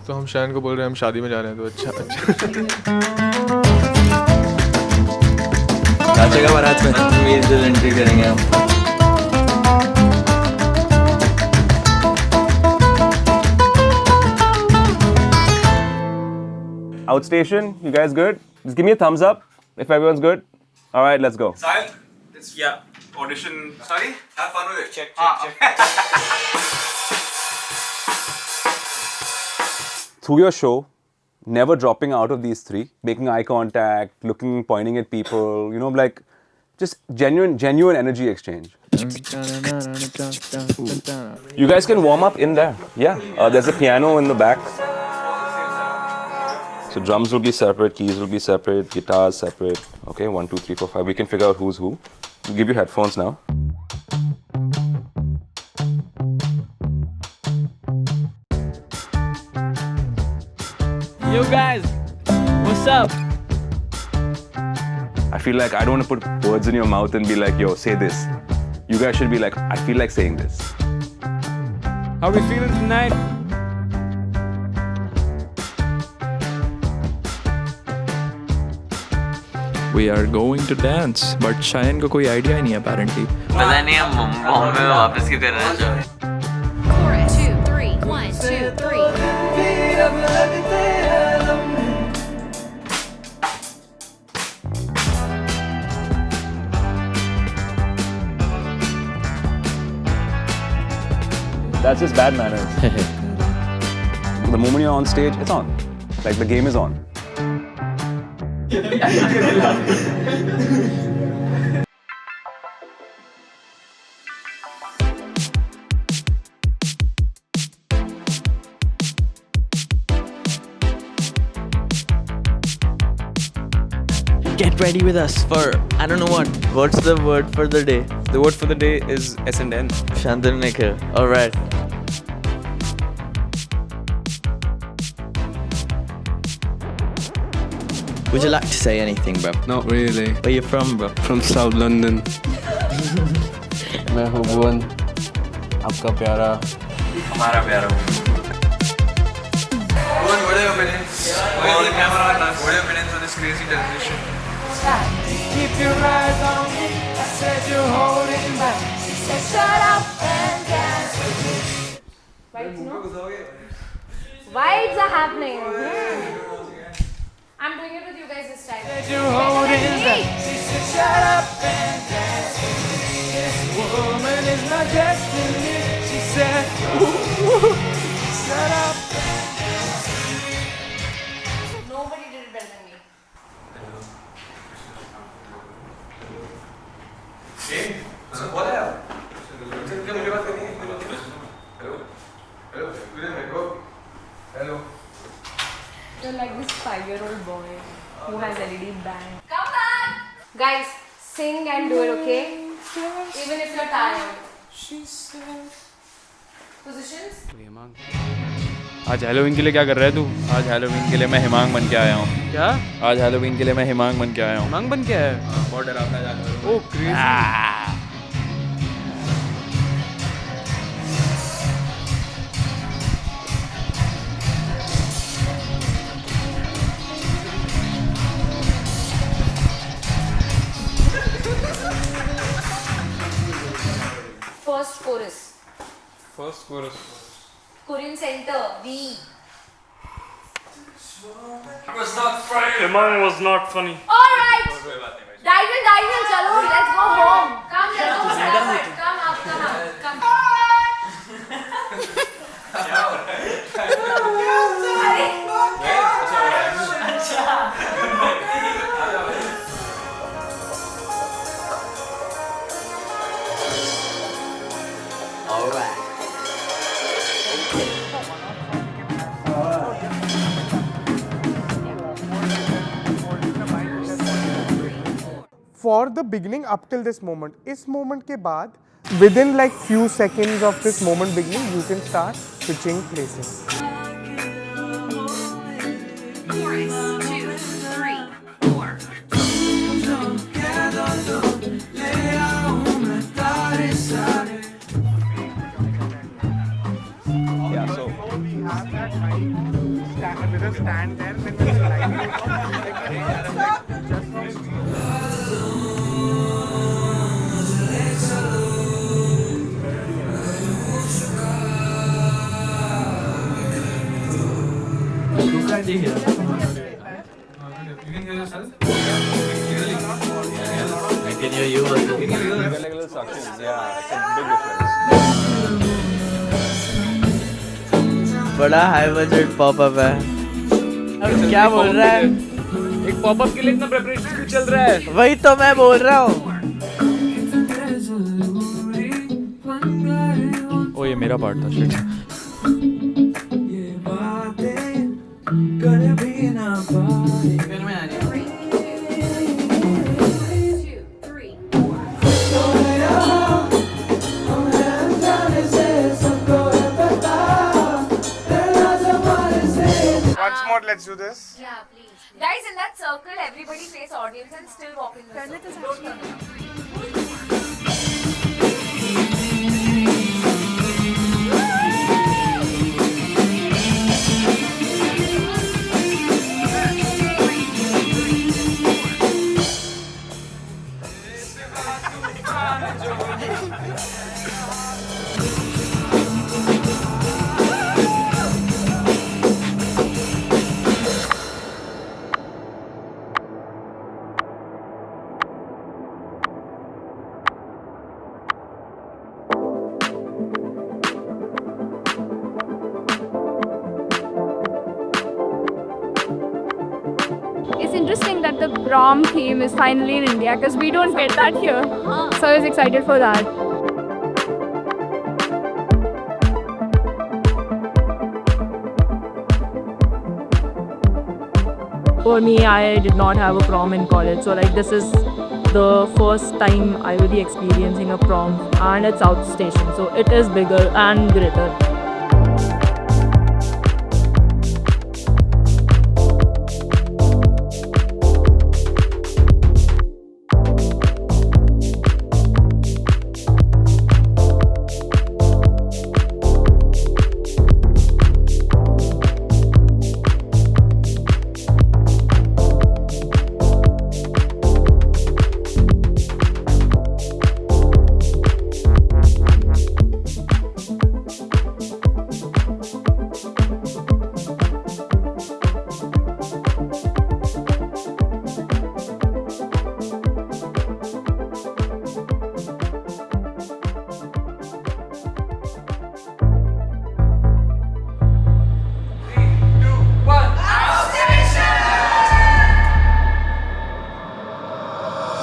तो हम शायन को बोल रहे हैं हम शादी में जा रहे हैं, तो अच्छा चाचा का बारात में मीज़ एंट्री करेंगे हम। Outstation, you guys good? Just give me a thumbs up if everyone's good. All right, let's go. Sahil, yeah, audition. Sorry? Have fun with it. Check. Through your show, never dropping out of these three, making eye contact, looking, pointing at people, you know, like just genuine energy exchange. You guys can warm up in there. Yeah, there's a piano in the back. So drums will be separate, keys will be separate, guitars separate. Okay, 1, 2, 3, 4, 5. We can figure out who's who. We'll give you headphones now. Yo guys, what's up? I feel like I don't want to put words in your mouth and be like, yo, say this. You guys should be like, I feel like saying this. How we feeling tonight? We are going to dance, but Shayan को कोई idea नहीं है apparently. पता नहीं हम बॉम्बे में वापस क्यों करना चाह रहे हैं। 4, 2, 3, 1, 2, 3. That's just bad manners. The moment you're on stage, it's on. Like the game is on. Get ready with us for I don't know what. What's the word for the day? The word for the day is S&N. Shantanu Nikhil. All right. Would you like to say anything, bro? Not really. Where you from, bro? From South London. मैं हूँ भुवन, आपका प्यारा, हमारा प्यारा। What are your opinions? All the camera, what are your opinions on this crazy television? Keep your eyes on me. I said you're holding back. She said shut up and dance with me. Vibes, no? Vibes are happening. I'm doing it with you guys this time. Said you're holding back. She said shut up and dance with me. This woman is my destiny. She said shut up. Nobody did it better than me. What है? क्या मुझे बात करनी है? Hello. You're like this 5-year-old boy who has LED band. Come back! Guys, sing and do it, okay? Even if you're tired. Positions? आज Halloween के लिए क्या कर रहा है तू? आज हैलोवीन के लिए मैं हिमांग बन के आया हूँ। क्या? आज हैलोवीन के लिए मैं हिमांग बन के आया हूँ। Mang ban kya hai? बहुत डरावना जानवर। Oh, crazy. First chorus. First chorus. Korean center. V. Imam was not funny. Alright! Daniel, chalo, let's go home. Come, let's go. Come up. All right. For the beginning up till this moment, इस moment के बाद within like few seconds of this moment beginning, you can start switching places. Chorus. 2, 3, 4. Yeah, so Just stand there, then when sliding You can hear yourself? I can hear you also. Like a little suction. Yeah, it's a big difference. बड़ा high budget popup है. क्या बोल रहा है? एक popup के लिए इतना प्रिपरेशन भी चल रहा है. वही तो मैं बोल रहा हूँ. ओ ये मेरा पार्ट था. Shit. Once more, let's do this. Yeah, please. Guys, in that circle, everybody face audience and still walk in the circle. Don't turn around. It's interesting that the prom theme is finally in India because we don't get that here. So I was excited for that. For me, I did not have a prom in college, so like this is the first time I will be experiencing a prom, and it's outstation, so it is bigger and greater.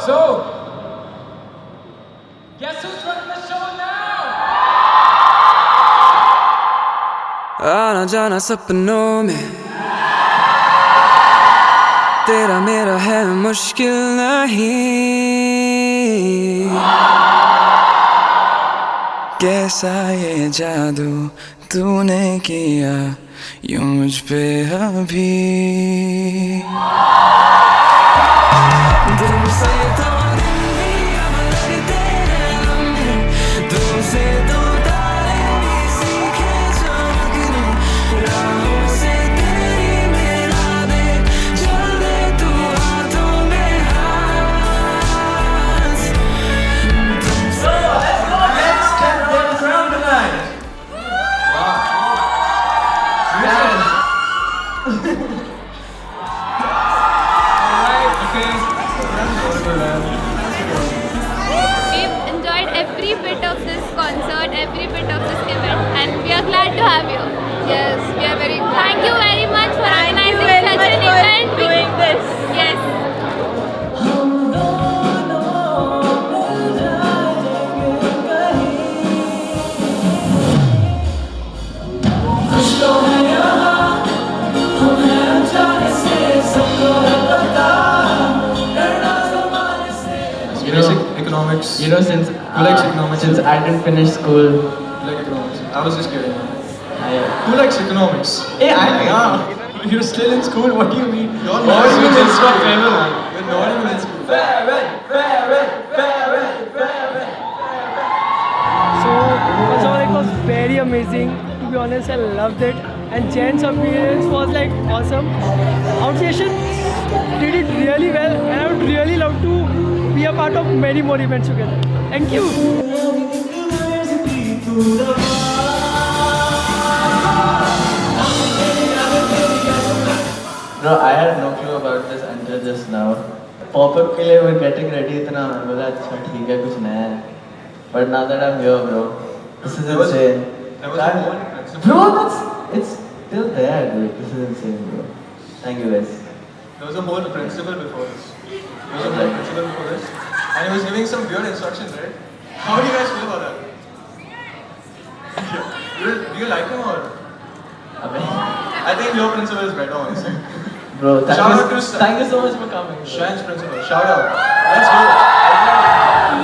So, guess who's running the show now? आना जाना सपनों में तेरा मेरा है मुश्किल नहीं. कैसा ये जादू तूने किया यूं मुझ पे अभी. तुमसे तो दिन भी अब लगते हैं लम्हे, तुमसे तो तारे भी सीखे चमकने. राहों से तेरी मिला दे, चल दे तू हाथों में हाथ. तुमसे Let's get them crown tonight. We've enjoyed every bit of this concert, every bit of this event, and we are glad to have you. Yes, we are very glad. Thank you very much for organizing such an event. Doing this. Yes. Economics. You know, since since I didn't finish school. You like economics? I was just kidding. Yeah. Who likes economics? Hey, you're still in school. What do you mean? You're not even in school. You're not even in school. So, first of all, it was very amazing. To be honest, I loved it. and Jen's appearance was like awesome. Outstation did it really well, and I would really love to be a part of many more events together. Thank you. Bro, I had no clue about this until just now. Pop-up के लिए we're getting ready इतना मैं बोला अच्छा ठीक है कुछ नया है. But now that I'm here, bro, this is insane. Bro, it's still there, dude. This is insane, bro. Thank you guys. There was a whole principal before this. There was a whole principal before this. And he was giving some weird instructions, right? How do you guys feel about that? Do you like him or? I think your principal is better, honestly. Bro, Shout thank you so much for coming. Shayan's principal. Shout out. Let's go.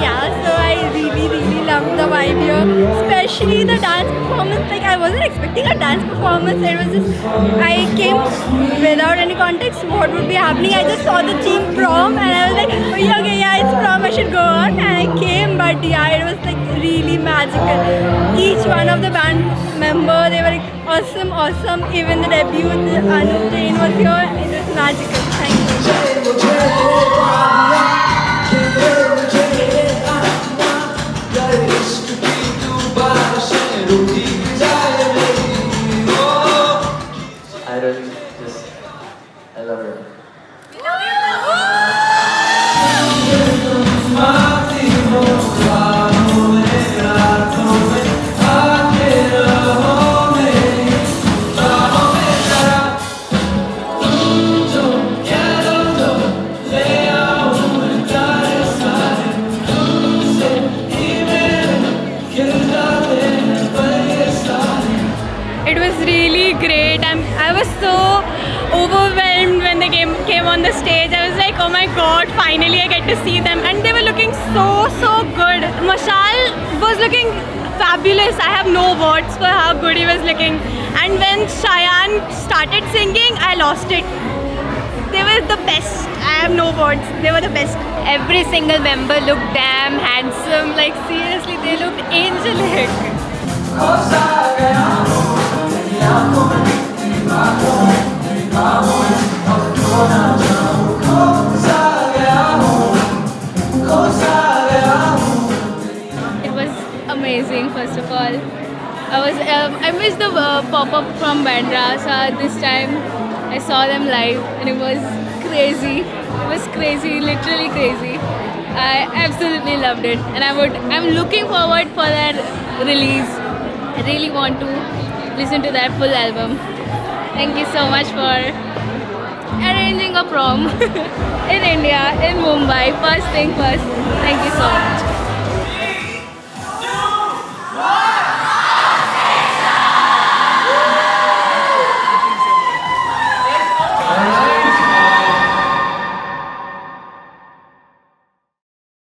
Yeah, so I really loved the vibe here, especially the dance performance. Like I wasn't expecting a dance performance. It was just I came without any context what would be happening. I just saw the theme prom and I was like, okay, yeah, it's prom. I should go on. And I came, but yeah, it was like really magical. Each one of the band member, they were like awesome. Even the debut, Anup Jain was here. It was magical. Thank you. I really just, I love it. It was really great. I was so overwhelmed when they came on the stage. I was like, oh my god, finally I get to see them. And they were looking so good. Mashal was looking fabulous. I have no words for how good he was looking. And when Shayan started singing, I lost it. They were the best. I have no words. They were the best. Every single member looked damn handsome. Like seriously, they looked angelic. It was amazing. First of all, I missed the pop-up from Bandra. This time I saw them live and it was crazy. It was crazy, literally crazy. I absolutely loved it, and I'm looking forward for that release. I really want to listen to that full album. Thank you so much for arranging a prom in India, in Mumbai. First thing first. Thank you so much.